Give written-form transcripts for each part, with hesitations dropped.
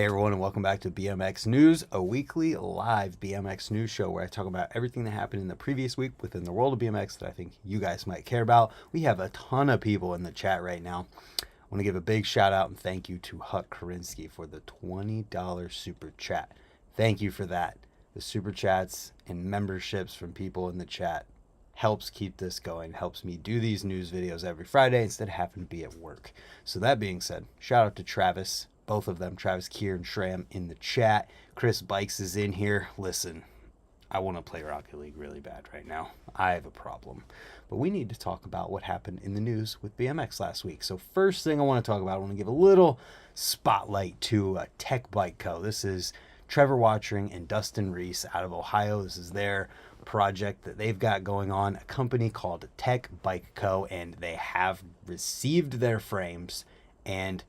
Hey everyone, and welcome back to BMX News, a weekly live BMX news show where I talk about everything that happened in the previous week within the world of BMX that I think you guys might care about. We have a ton of people in the chat right now. I want to give a big shout out and thank you to Huck Karinsky for the $20 super chat. Thank you for that. The super chats and memberships from people in the chat helps keep this going, helps me do these news videos every Friday instead of having to be at work. So that being said, shout out to Travis, both of them, Travis Kier and Shram in the chat. Chris Bikes is in here. Listen, I want to play Rocket League really bad right now. I have a problem. But we need to talk about what happened in the news with BMX last week. So first thing I want to talk about, I want to give a little spotlight to Tech Bike Co. This is Trevor Watchering and Dustin Reese out of Ohio. This is their project that they've got going on, a company called Tech Bike Co. And they have received their frames, and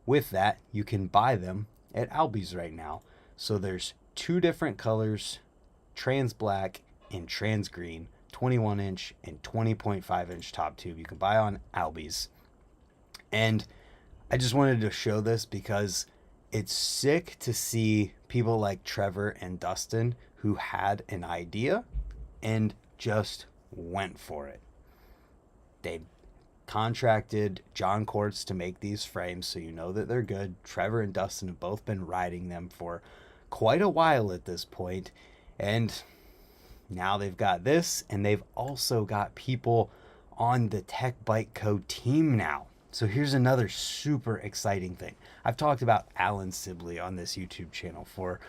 with that, you can buy them at Albies right now. So there's two different colors, trans black and trans green, 21 inch and 20.5 inch top tube. You can buy on Albies. And I just wanted to show this because it's sick to see people like Trevor and Dustin who had an idea and just went for it. They contracted John Quartz to make these frames, so you know that they're good. Trevor and Dustin have both been riding them for quite a while at this point, and now they've got this, and they've also got people on the Tech Bike Co. team now. So here's another super exciting thing. I've talked about Alan Sibley on this YouTube channel for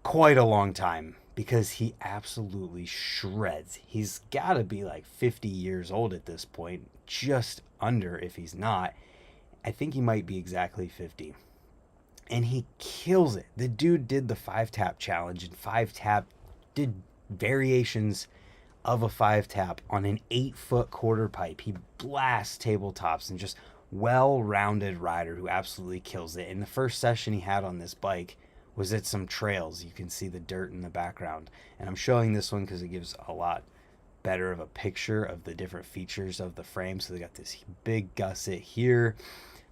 quite a long time because he absolutely shreds. He's got to be like 50 years old at this point, just under if he's not. I think he might be exactly 50. And he kills it. The dude did the 5-tap challenge, and 5-tap did variations of a 5-tap on an 8-foot quarter pipe. He blasts tabletops and just well-rounded rider who absolutely kills it. And the first session he had on this bike was at some trails. You can see the dirt in the background. And I'm showing this one because it gives a lot better of a picture of the different features of the frame. So they got this big gusset here,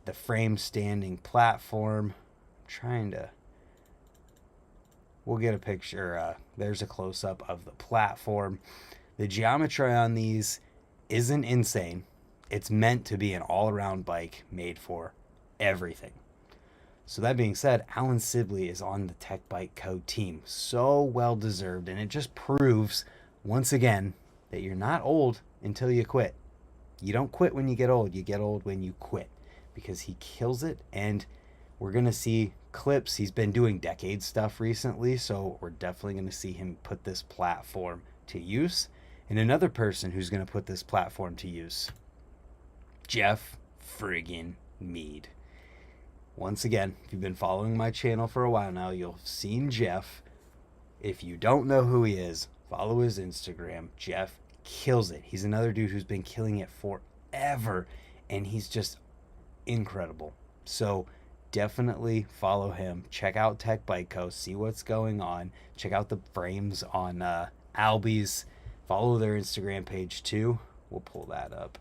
the frame standing platform. I'm trying to, we'll get a picture. There's a close-up of the platform. The geometry on these isn't insane. It's meant to be an all-around bike made for everything. So that being said, Alan Sibley is on the Tech Bike Co. team. So well deserved, and it just proves once again that you're not old until you quit. You don't quit when you get old when you quit, because he kills it. And we're gonna see clips. He's been doing decade stuff recently, so we're definitely gonna see him put this platform to use. And another person who's gonna put this platform to use, Jeff friggin' Mead. Once again, if you've been following my channel for a while now, you'll have seen Jeff. If you don't know who he is, follow his Instagram. Jeff kills it. He's another dude who's been killing it forever, and he's just incredible. So definitely follow him. Check out Tech Bike Co. See what's going on. Check out the frames on Albies. Follow their Instagram page too. We'll pull that up.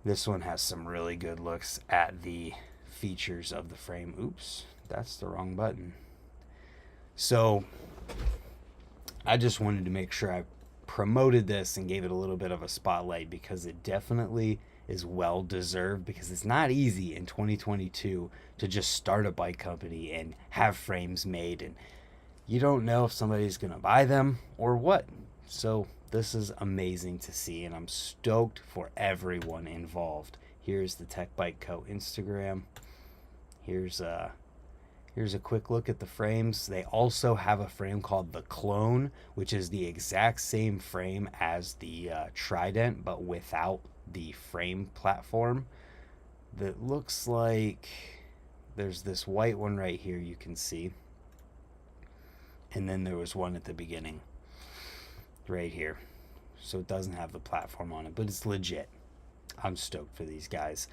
This one has some really good looks at the features of the frame. Oops, that's the wrong button. So I just wanted to make sure I promoted this and gave it a little bit of a spotlight, because it definitely is well deserved, because it's not easy in 2022 to just start a bike company and have frames made, and you don't know if somebody's gonna buy them or what. So this is amazing to see, and I'm stoked for everyone involved. Here's the Tech Bike Co. Instagram. Here's a quick look at the frames. They also have a frame called the Clone, which is the exact same frame as the Trident, but without the frame platform. That looks like there's this white one right here you can see. And then there was one at the beginning right here. So it doesn't have the platform on it, but it's legit. I'm stoked for these guys.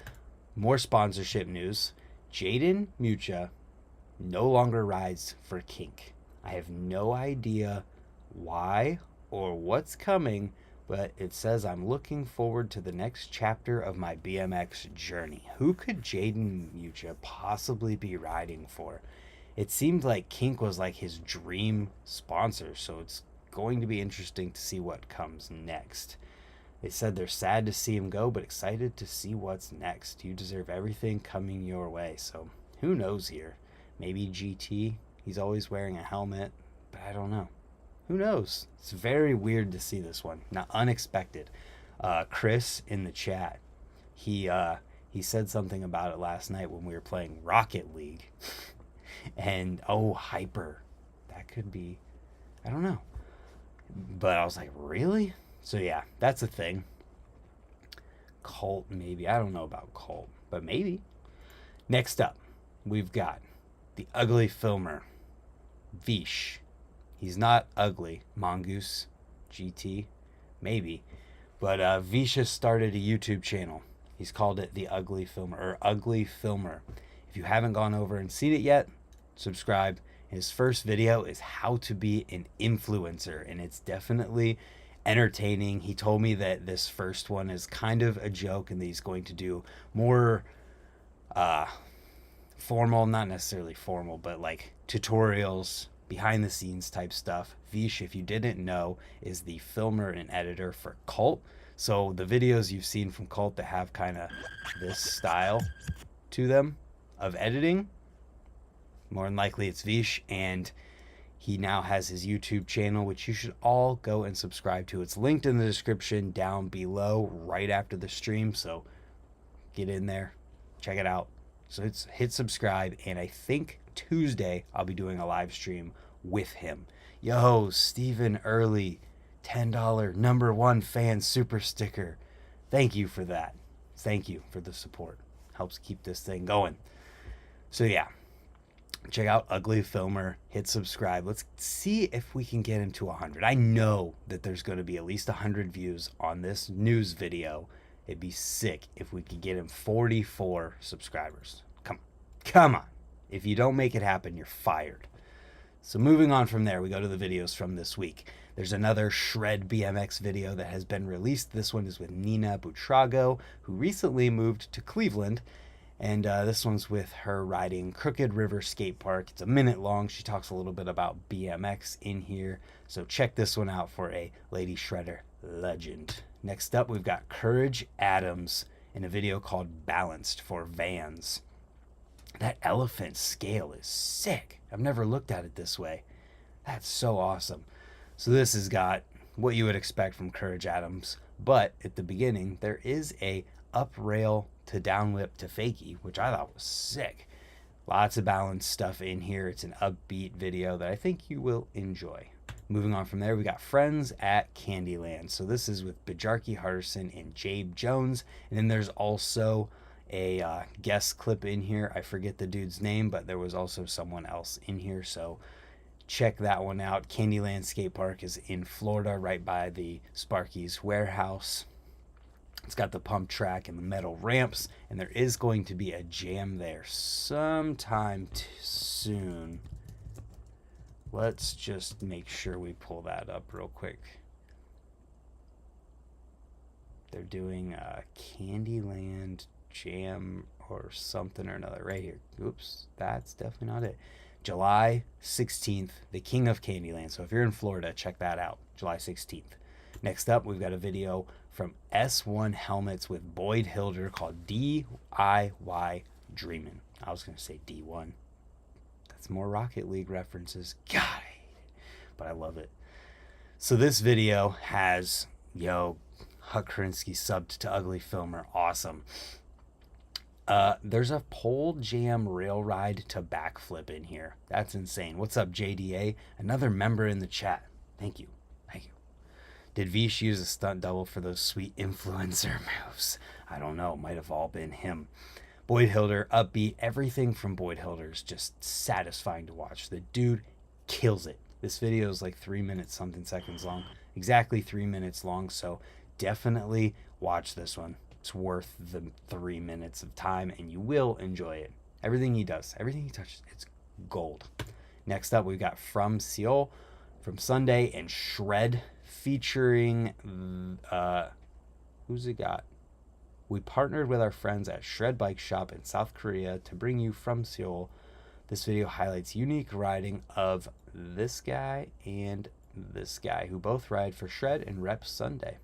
More sponsorship news. Jaden Mucha no longer rides for Kink. I have no idea why or what's coming, but it says, I'm looking forward to the next chapter of my BMX journey. Who could Jaden Mucha possibly be riding for? It seemed like Kink was like his dream sponsor, so it's going to be interesting to see what comes next. They said they're sad to see him go, but excited to see what's next. You deserve everything coming your way. So who knows here? Maybe GT. He's always wearing a helmet, but I don't know. Who knows? It's very weird to see this one. Not unexpected. Chris in the chat, he said something about it last night when we were playing Rocket League. And Hyper. That could be, I don't know. But I was like, really? So yeah, that's a thing. Cult, maybe. I don't know about Cult, but maybe. Next up, we've got the ugly filmer, Veesh. He's not ugly. Mongoose, GT, maybe. But Veesh has started a YouTube channel. He's called it The Ugly Filmer, or Ugly Filmer. If you haven't gone over and seen it yet, subscribe. His first video is how to be an influencer, and it's definitely entertaining. He told me that this first one is kind of a joke and that he's going to do more formal, not necessarily formal, but like tutorials, behind the scenes type stuff. Veesh, if you didn't know, is the filmer and editor for Cult. So the videos you've seen from Cult that have kind of this style to them of editing, more than likely it's Veesh, and he now has his YouTube channel, which you should all go and subscribe to. It's linked in the description down below right after the stream, so get in there, check it out. So it's hit subscribe, and I think Tuesday I'll be doing a live stream with him. Yo, Stephen Early, $10 #1 fan super sticker. Thank you for that. Thank you for the support. Helps keep this thing going. So yeah, check out Ugly Filmer, hit subscribe. Let's see if we can get him to 100. I know that there's going to be at least 100 views on this news video. It'd be sick if we could get him 44 subscribers. Come on. If you don't make it happen, you're fired. So moving on from there, we go to the videos from this week. There's another Shred BMX video that has been released. This one is with Nina Butrago, who recently moved to Cleveland. And this one's with her riding Crooked River Skate Park. It's a minute long. She talks a little bit about BMX in here. So check this one out for a Lady Shredder legend. Next up, we've got Courage Adams in a video called Balanced for Vans. That elephant scale is sick. I've never looked at it this way. That's so awesome. So this has got what you would expect from Courage Adams, but at the beginning, there is a up rail to down whip to fakie, which I thought was sick. Lots of balanced stuff in here. It's an upbeat video that I think you will enjoy. Moving on from there, we got Friends at Candyland. So this is with Bajarki Hardison and Jabe Jones. And then there's also a guest clip in here. I forget the dude's name, but there was also someone else in here. So check that one out. Candyland Skate Park is in Florida, right by the Sparky's warehouse. It's got the pump track and the metal ramps, and there is going to be a jam there sometime soon. Let's just make sure we pull that up real quick. They're doing a Candyland jam or something or another right here. Oops, that's definitely not it. July 16th, the King of Candyland. So if you're in Florida, check that out. July 16th. Next up, we've got a video from S1 Helmets with Boyd Hilder called DIY Dreamin'. I was going to say D1. That's more Rocket League references. God, I hate it. But I love it. So this video has, Huck Krinsky subbed to Ugly Filmer. Awesome. There's a pole jam rail ride to backflip in here. That's insane. What's up, JDA? Another member in the chat. Thank you. Thank you. Did Veesh use a stunt double for those sweet influencer moves? I don't know. Might have all been him. Boyd Hilder, upbeat. Everything from Boyd Hilder is just satisfying to watch. The dude kills it. This video is like 3 minutes something seconds long. Exactly 3 minutes long. So definitely watch this one. It's worth the 3 minutes of time, and you will enjoy it. Everything he does, everything he touches, it's gold. Next up, we've got From Seoul, From Sunday, and Shred featuring, who's it got? We partnered with our friends at Shred Bike Shop in South Korea to bring you from Seoul. This video highlights unique riding of this guy and this guy, who both ride for Shred and Rep Sunday.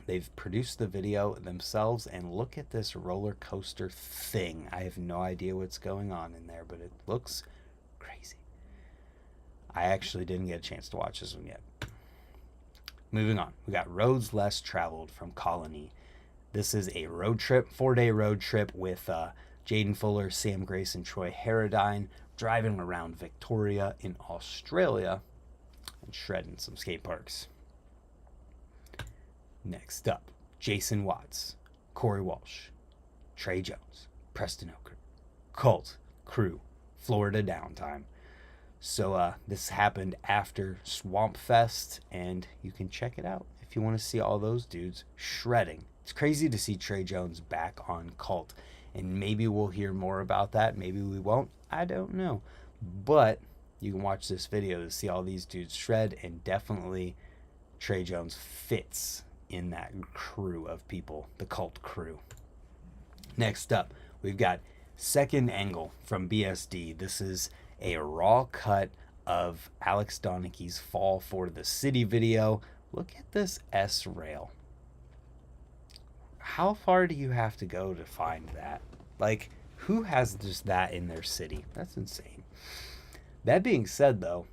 They've produced the video themselves, and look at this roller coaster thing. I have no idea what's going on in there, but it looks crazy. I actually didn't get a chance to watch this one yet. Moving on, we got Roads Less Traveled from Colony. This is a road trip, 4-day road trip with Jaden Fuller, Sam Grace, and Troy Harradine driving around Victoria in Australia and shredding some skate parks. Next up, Jason Watts, Corey Walsh, Trey Jones, Preston Okert, Colt, Crew, Florida Downtime. So this happened after Swamp Fest, and you can check it out if you want to see all those dudes shredding. It's crazy to see Trey Jones back on Cult, and maybe we'll hear more about that. Maybe we won't. I don't know. But you can watch this video to see all these dudes shred, and definitely Trey Jones fits in that crew of people, the Cult crew. Next up, we've got Second Angle from BSD. This is a raw cut of Alex Donnicky's Fall for the City video. Look at this S-rail. How far do you have to go to find that? Like, who has just that in their city? That's insane. That being said, though,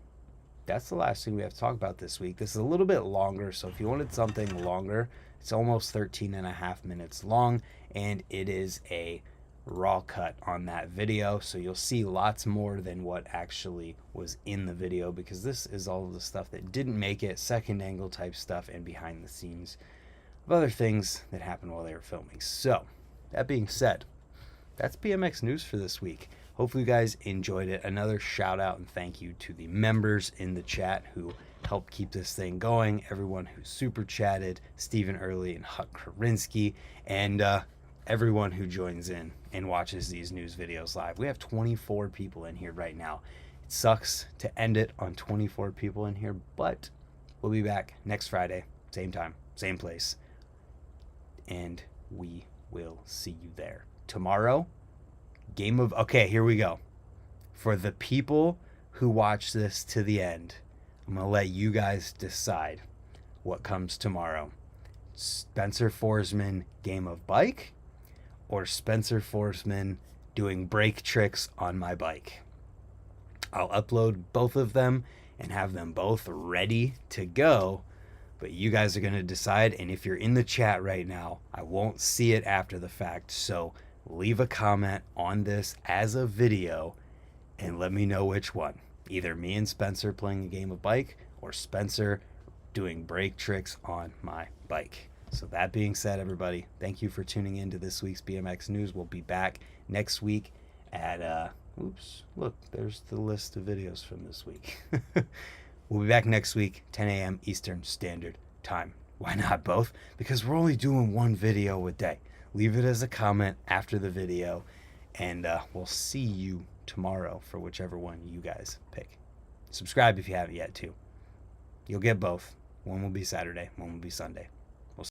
that's the last thing we have to talk about this week. This is a little bit longer, so if you wanted something longer, it's almost 13 and a half minutes long, and it is a raw cut on that video, so you'll see lots more than what actually was in the video, because this is all of the stuff that didn't make it, second angle type stuff, and behind the scenes of other things that happened while they were filming. So that being said, that's BMX news for this week. Hopefully you guys enjoyed it. Another shout out and thank you to the members in the chat who helped keep this thing going, everyone who super chatted, Stephen Early and Huck Karinsky, and everyone who joins in and watches these news videos live. We have 24 people in here right now. It sucks to end it on 24 people in here, but we'll be back next Friday, same time, same place, and we will see you there. Tomorrow, okay, here we go. For the people who watch this to the end, I'm going to let you guys decide what comes tomorrow. Spencer Forsman Game of Bike, or Spencer Forsman doing brake tricks on my bike. I'll upload both of them and have them both ready to go, but you guys are going to decide, and if you're in the chat right now, I won't see it after the fact, so leave a comment on this as a video and let me know which one. Either me and Spencer playing a game of bike, or Spencer doing brake tricks on my bike. So that being said, everybody, thank you for tuning in to this week's BMX News. We'll be back next week at, oops, look, there's the list of videos from this week. We'll be back next week, 10 a.m. Eastern Standard Time. Why not both? Because we're only doing one video a day. Leave it as a comment after the video, and we'll see you tomorrow for whichever one you guys pick. Subscribe if you haven't yet, too. You'll get both. One will be Saturday, one will be Sunday.